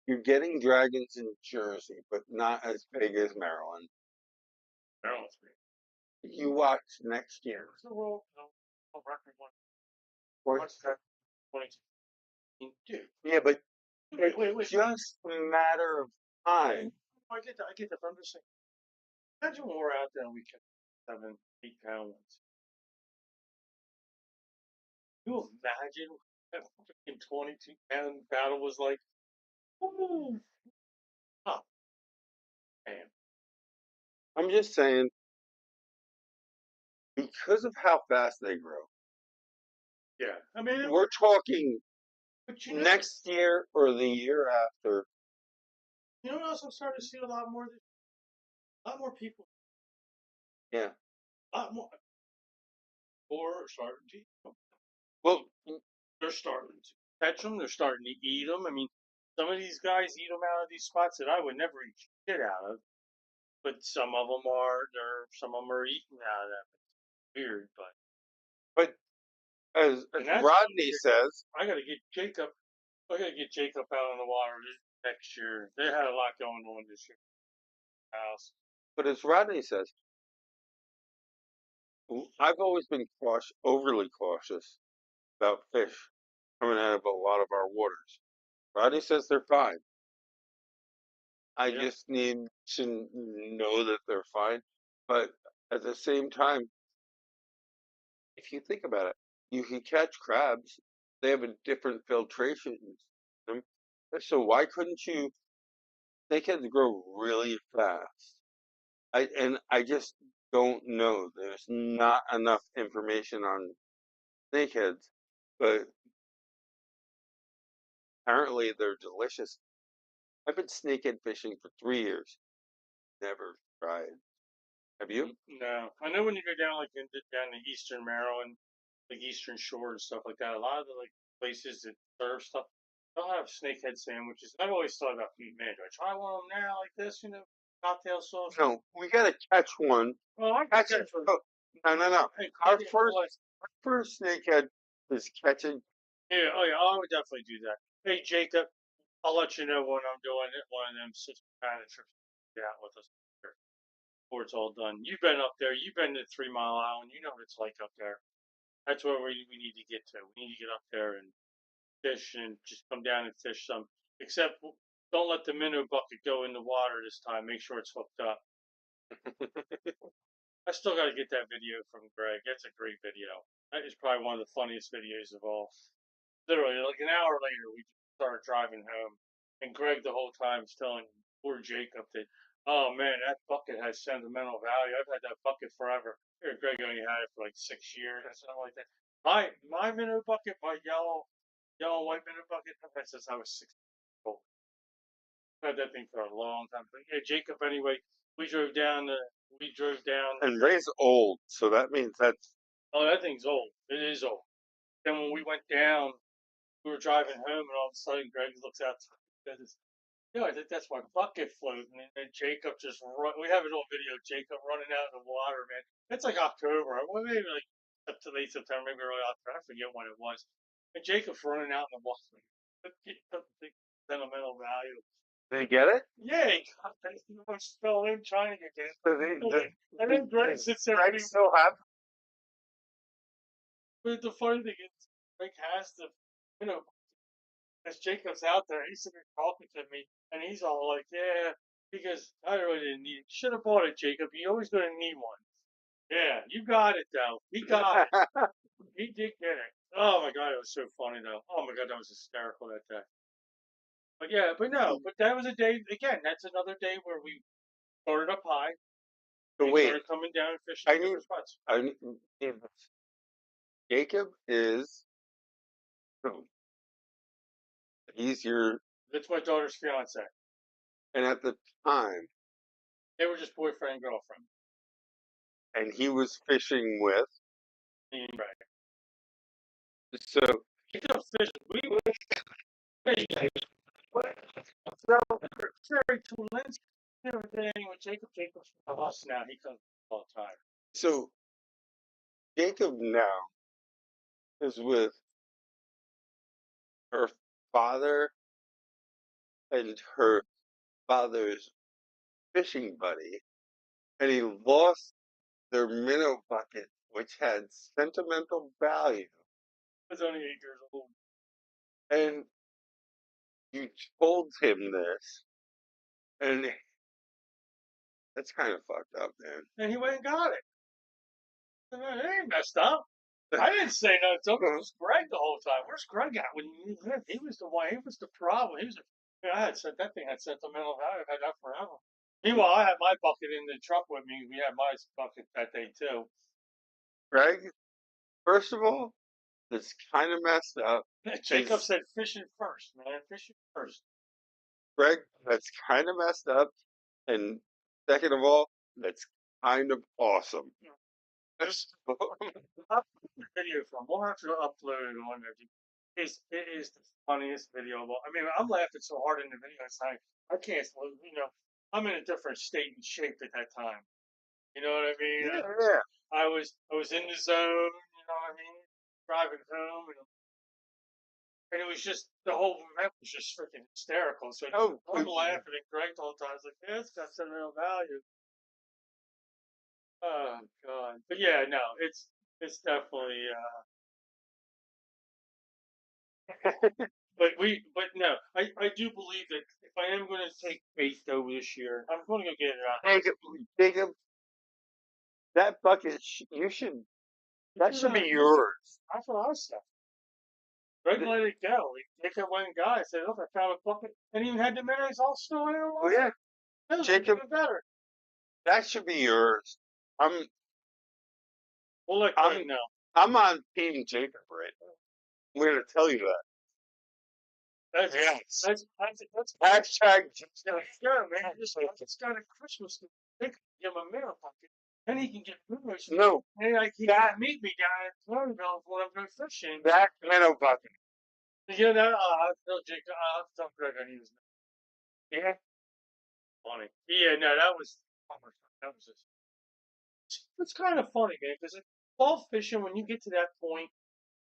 you're getting dragons in Jersey, but not as big as Maryland. Maryland's big. You watch next year. So we'll record one. Or, What's that? 22. yeah, but Wait. just a matter of time. I get that. I'm just saying. Imagine when we're out there and we catch 7, 8 pound ones. Can you imagine what that freaking 22-pound battle was like? Ooh. Oh, man. I'm just saying, because of how fast they grow, Yeah. I mean, we're talking but next year or the year after. You know what else I'm starting to see a lot more? A lot more people. Yeah. A lot more. Or starting to eat them. Well, They're starting to catch them. They're starting to eat them. I mean, some of these guys eat them out of these spots that I would never eat shit out of. But some of them are. Some of them are eating out of them. It's weird, but as Rodney says, I got to get Jacob. I got to get Jacob out on the water next year. They had a lot going on this year. House. but as Rodney says, I've always been overly cautious about fish coming out of a lot of our waters. Rodney says they're fine. I just need to know that they're fine. But at the same time, if you think about it, you can catch crabs. They have a different filtration system. So why couldn't you? They can grow really fast. I just don't know. There's not enough information on snakeheads, but apparently they're delicious. I've been snakehead fishing for 3 years. Never tried. Have you? No, I know when you go down down to Eastern Maryland, like Eastern Shore and stuff like that, a lot of the places that serve stuff, they'll have snakehead sandwiches. I've always thought about, man, do I try one of them now like this? Cocktail sauce. No, we gotta catch one. Well, I Catch catch it. for Oh, no. hey, Our cocktail first, sauce. our first snakehead is catching. Yeah, oh yeah, I would definitely do that. Hey, Jacob, I'll let you know when I'm doing it. One of them six kind of trips out with us before it's all done. You've been up there. You've been to 3 Mile Island. You know what it's like up there. That's where we need to get to. We need to get up there and fish and just come down and fish some. Except don't let the minnow bucket go in the water this time. Make sure it's hooked up. I still got to get that video from Greg. That's a great video. That is probably one of the funniest videos of all. Literally, like an hour later, we started driving home, and Greg the whole time is telling poor Jacob that, oh man, that bucket has sentimental value. I've had that bucket forever. Here, Greg only had it for like 6 years or something like that. My minnow bucket, my yellow and white minnow bucket, I've had since I was 6 years old. I've had that thing for a long time. But yeah, Jacob. Anyway, we drove down. We drove down. And Ray's old, so that means that's. Oh, that thing's old. It is old. Then when we went down, we were driving home, and all of a sudden, Greg looks out. Says, I think that's my bucket floating. And then Jacob just run. We have it on video. Jacob running out in the water, man. It's like October. Well, maybe like up to late September, maybe early October. I forget when it was. And Jacob's running out in the water. Sentimental value. Did he get it? Yeah, he got it. He was still in trying to get it. So And then Greg sits there. Greg still have. But the funny thing is, Greg has to, you know, as Jacob's out there, he's sitting there talking to me, and he's all like, "Yeah," because I really didn't need it. Should have bought it, Jacob. You always gonna need one. Yeah, you got it though. He got it. He did get it. Oh my god, it was so funny though. Oh my god, that was hysterical that day. But yeah, but no, but that was a day again. That's another day where we started up high. So We wait, started coming down and fishing I need. different spots. I need. Jacob is. Oh, he's your. That's my daughter's fiance. And at the time, They were just boyfriend and girlfriend. and he was fishing with. Me and Greg. So. He goes fishing. We went fishing. So, Terry Twins, everything with Jacob's from us now. He comes all the time. So Jacob now is with her father and her father's fishing buddy, and he lost their minnow bucket, which had sentimental value. He was only 8 years old. And you told him this, and that's kind of fucked up, man. And he went and got it. It ain't messed up. I didn't say no to him. It was Greg the whole time. Where's Greg at? When he was the one. He was the problem. He was. I had said that thing had sentimental value. I've had that forever. Meanwhile, I had my bucket in the truck with me. We had my bucket that day too. Greg, first of all, it's kind of messed up. Jacob said fishing first, man. Fishing first. Greg, that's kind of messed up. And second of all, that's kind of awesome. Video from. We'll have to upload it on there. It is the funniest video of all. I mean, I'm laughing so hard in the video. It's like I can't. I'm in a different state and shape at that time. You know what I mean? Yeah. I was in the zone. You know what I mean? Driving home, and it was just the whole event was just freaking hysterical. So I'm laughing at Greg the whole time. I was like, yeah, it's got some real value. Oh god. But yeah, no, it's definitely but no, I do believe that if I am gonna take faith though this year, I'm gonna go get it out. Jacob, that bucket, that should be yours. That's what I said. Greg let it go. Jacob went and got it. I said, look, I found a bucket. And even had the minnows all still in there. Oh yeah. Jacob, even better. That should be yours. We'll let Greg know. I'm on Team Jacob right now. I'm gonna tell you that. That's Hashtag yeah, man. It's got a Christmas. Give him a mirror bucket. Then he can get booze. No, And like he that can meet me down at Florida when I'm going fishing. that kind of bucket. You know, I'll tell Jake, I'll tell Greg I need his Yeah. funny. Yeah, no, that was that was just, it's kind of funny, man, because fall fishing when you get to that point,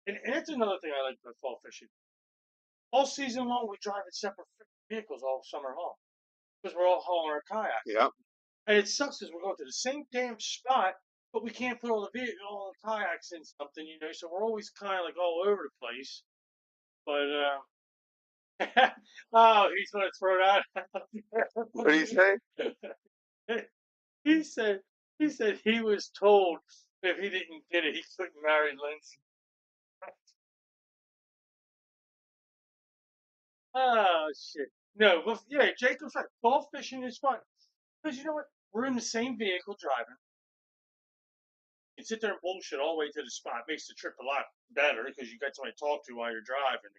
and that's another thing I like about fall fishing. All season long, we drive in separate vehicles all summer long because we're all hauling our kayaks. Yep. And it sucks because we're going to the same damn spot, but we can't put all the kayaks in something, you know. So we're always kind of like all over the place. But oh, he's gonna throw that. What do you say? he said he said he was told if he didn't get it, he couldn't marry Lindsay. Oh shit. No, but yeah, Jacob's right. Golf fishing is fun because you know what? We're in the same vehicle driving. You can sit there and bullshit all the way to the spot. Makes the trip a lot better because you got somebody to talk to while you're driving.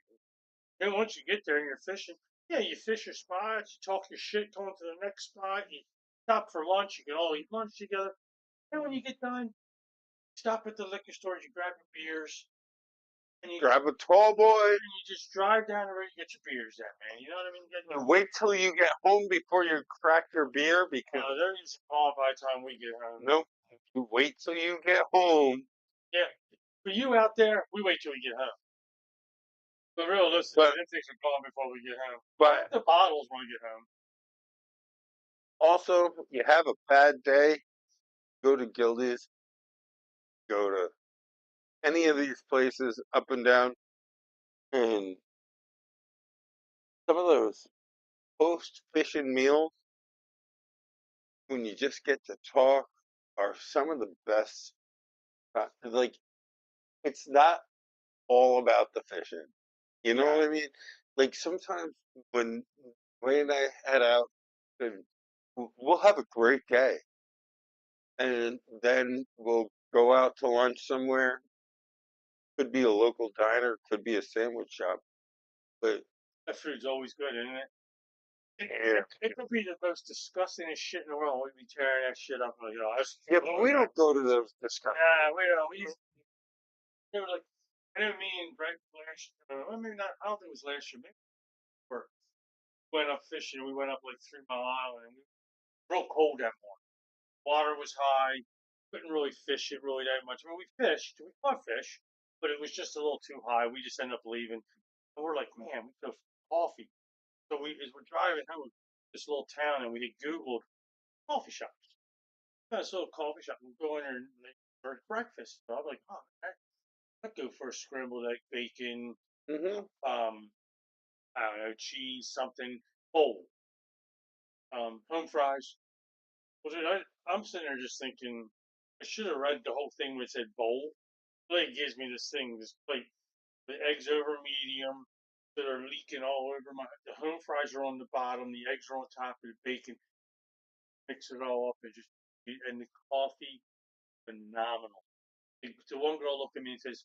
Then once you get there and you're fishing, yeah, you fish your spots, you talk your shit going to the next spot, you stop for lunch, you can all eat lunch together. And when you get done, stop at the liquor stores, you grab your beers, and Grab a tall boy. you just drive down the road and get your beers there, man. You know what I mean? And wait till you get home before you crack your beer because They're usually gone by the time we get home. nope. You wait till you get home. Yeah. For you out there, we wait till we get home. But realistically, But them things are gone before we get home. but The bottles when we get home. also you have a bad day, go to Gildy's, go to any of these places up and down, and some of those post fishing meals when you just get to talk are some of the best. Like it's not all about the fishing. You know what I mean? Like sometimes when Ray and I head out, and we'll have a great day, and then we'll go out to lunch somewhere. Could be a local diner, could be a sandwich shop, but That food's always good, isn't it? yeah, It could be the most disgustingest shit in the world. We'd be tearing that shit up like, oh, that's yeah. But we don't go to those discussions. yeah, we don't. They were like, I know me and Greg last year, well, maybe not, I don't think it was last year, maybe we went up fishing. We went up like 3 Mile Island and we were real cold that morning. Water was high. Couldn't really fish it really that much. I mean, we fished, we caught fish, but it was just a little too high. We just ended up leaving. And we're like, man, we go for coffee. So as we're driving home, this little town, and we had Googled coffee shops. This little coffee shop. We go in there and they serve breakfast. So I'm like, oh, I'd go for a scrambled egg, bacon, Hmm. I don't know, cheese, something, bowl, home fries. Was it? I'm sitting there just thinking, I should have read the whole thing when it said bowl. It gives me this thing, this plate. The eggs over medium, that are leaking all over my. The home fries are on the bottom. The eggs are on top of the bacon. Mix it all up and just and the coffee, phenomenal. The one girl looked at me and says,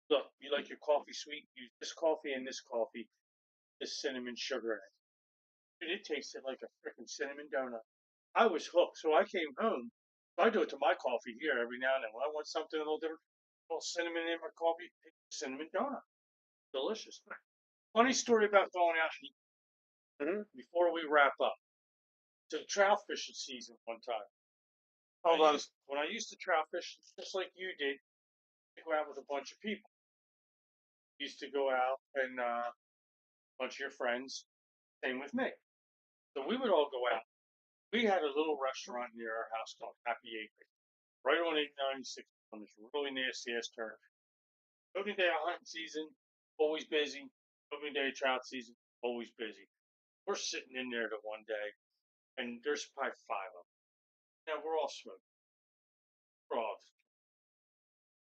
"Look, you like your coffee sweet? Use this coffee and this coffee. This cinnamon sugar in it." Dude, it tasted like a freaking cinnamon donut. I was hooked. So I came home. I do it to my coffee here every now and then. When I want something a little different, a little cinnamon in my coffee, cinnamon donut. Delicious. Funny story about going out Hmm. before we wrap up. To trout fishing season one time. Hold on. When I used to trout fish, just like you did, go out with a bunch of people. Used to go out and a bunch of your friends. Same with me. So we would all go out. We had a little restaurant near our house called Happy Acre, right on 896 on this really nasty ass turn. Opening day of hunting season, always busy. Opening day of trout season, always busy. We're sitting in there the one day, and there's probably five of them. Now we're all smoking. We're all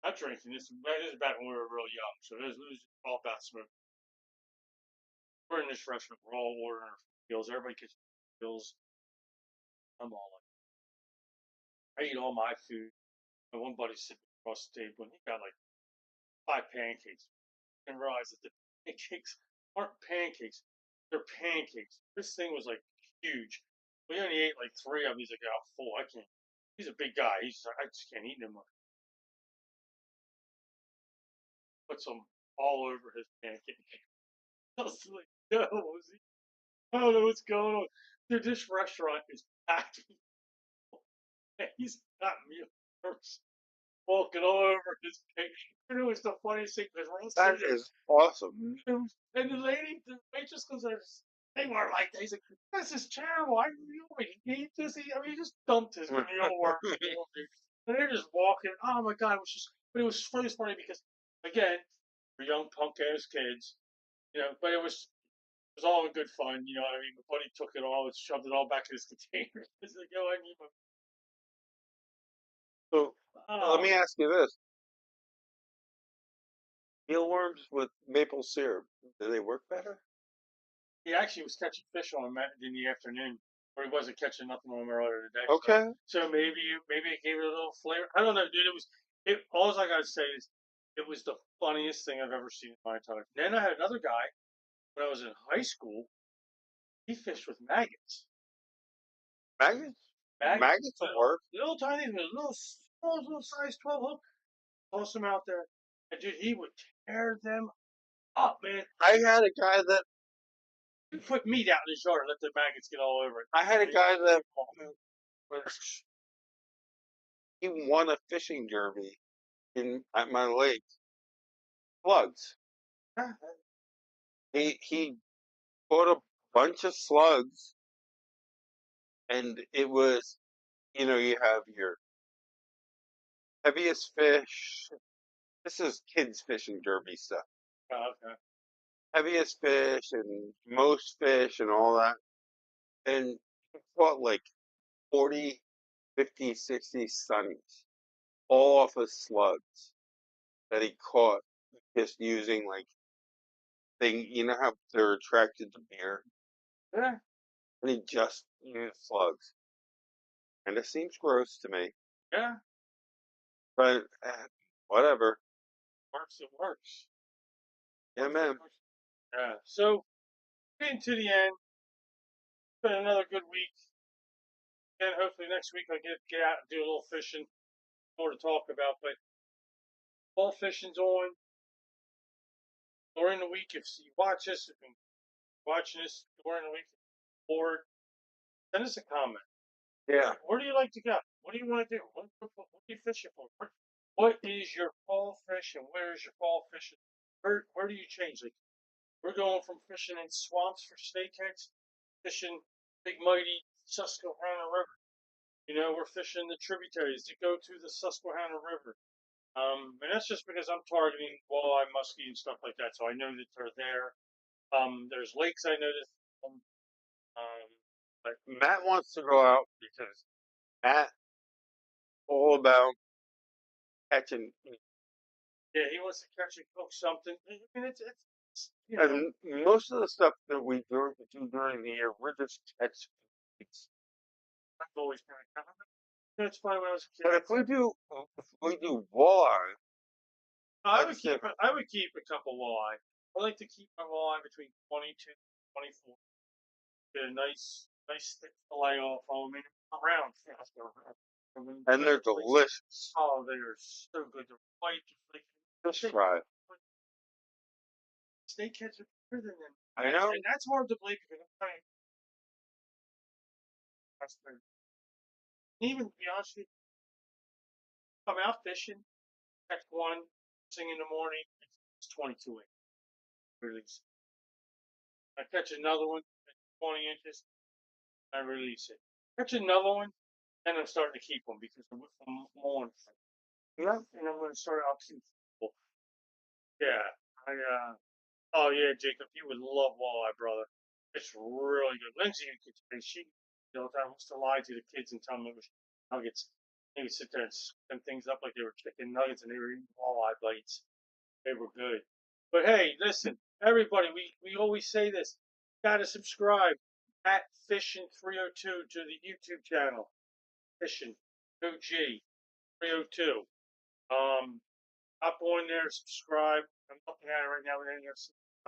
not drinking. This is back when we were real young, so this was all about smoking. We're in this restaurant. We're all ordering our meals. Everybody gets meals. I'm all like, I eat all my food. And one buddy sitting across the table, and he got like 5 pancakes. And realized that the pancakes aren't pancakes; they're pancakes. This thing was like huge. We only ate like three of them. He's like, "Oh, full. I can't." He's a big guy. He's like, I just can't eat no more. Put some all over his pancake. I was like, no, I don't know what's going on. Dude, this restaurant is packed. He's got meals walking all over his cake. And it was the funniest thing because we're all That sitting there. is awesome. And the lady, the waitress goes there. They weren't like that. He's like, this is terrible. I knew it. He just, he just dumped his meal where and they're just walking. Oh my god, it was just, but it was funny because again, we're young punk ass kids, but it was all in good fun. You know what I mean? My buddy took it all and shoved it all back in his container. He's like, yo, I need my. So let Oh, me ask you this: mealworms with maple syrup, do they work better? he actually was catching fish on him in the afternoon, or he wasn't catching nothing on him earlier today. Okay. So maybe it gave it a little flavor. I don't know, dude. All I gotta say is it was the funniest thing I've ever seen in my entire life. Then I had another guy when I was in high school. He fished with maggots. Maggots? Maggots, Maggots will work. little tiny, little small, little size 12 hook. Toss them out there, and dude, he would tear them up, man. I had a guy that He put meat out in his yard and let the maggots get all over it. I had a guy that was he won a fishing derby in at my lake. Slugs. He caught a bunch of slugs, and it was you have your heaviest fish. This is kids fishing derby stuff. Oh, okay. Heaviest fish and most fish and all that. And he caught like 40, 50, 60 sunnies, all off of slugs that he caught just using like how they're attracted to beer, Yeah, and he just used slugs. And it seems gross to me, yeah. but whatever. Works. It works. Yeah, Works. It man. works. Yeah. So getting to the end. It's been another good week. And hopefully next week I get out and do a little fishing. More to talk about, but fall fishing's on during the week. If you watch this, if you're watching this during the week, or send us a comment. Yeah. Where do you like to go? What do you want to do? What are you fishing for? What is your fall fishing? Where is your fall fishing? Where do you change? Like we're going from fishing in swamps for snakeheads, fishing big mighty Susquehanna River. We're fishing the tributaries that go to the Susquehanna River. And that's just because I'm targeting walleye, muskie, and stuff like that. So I know that they're there. There's lakes I noticed. Um, But Matt wants to go out because Matt all about catching. yeah, he wants to catch and cook something. I mean, And most of the stuff that we do during the year, we're just catch. I've always been a kind of. That's fine when I was a kid. But if we do walleye, like the I would keep a couple walleye. I like to keep my walleye between 22 and 24. Get a nice thick fillet off of them. I mean, around fast. and they're delicious. Oh, they are so good. They're white, like Fish fry. snakeheads are better than them. I know. And that's hard to believe because I'm trying. Even to be honest with you, I'm out fishing, catch one, sing in the morning, it's 22 inches. Release. I catch another one at 20 inches, I release it. Catch another one, then I'm starting to keep them because I'm on. Yeah, and I'm going to start out keep. Yeah, oh yeah, Jacob, you would love walleye, brother. It's really good. Lindsay, she the whole time wants to lie to the kids and tell them it was nuggets. They would sit there and them things up like they were chicken nuggets and they were eating walleye bites. They were good. But hey, listen, everybody, we always say this. Gotta subscribe at Fishin 302 to the YouTube channel. Fishin OG 302. Up on there, subscribe. I'm looking at it right now. We only have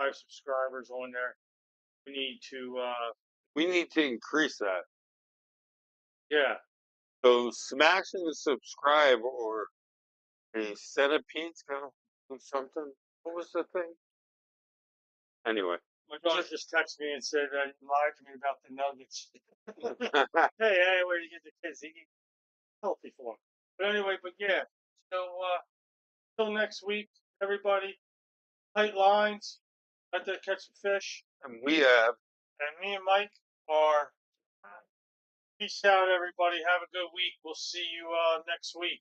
5 subscribers on there. We need to, We need to increase that. yeah. So smashing the subscribe or a centipede's gonna do something. What was the thing? Anyway. My daughter just texted me and said that you lied to me about the nuggets. Hey, where do you get the kids to eat healthy for? But anyway, but yeah. So till next week, everybody. Tight lines. Out there catch some fish. And we have. And me and Mike are. Peace out, everybody. Have a good week. We'll see you next week.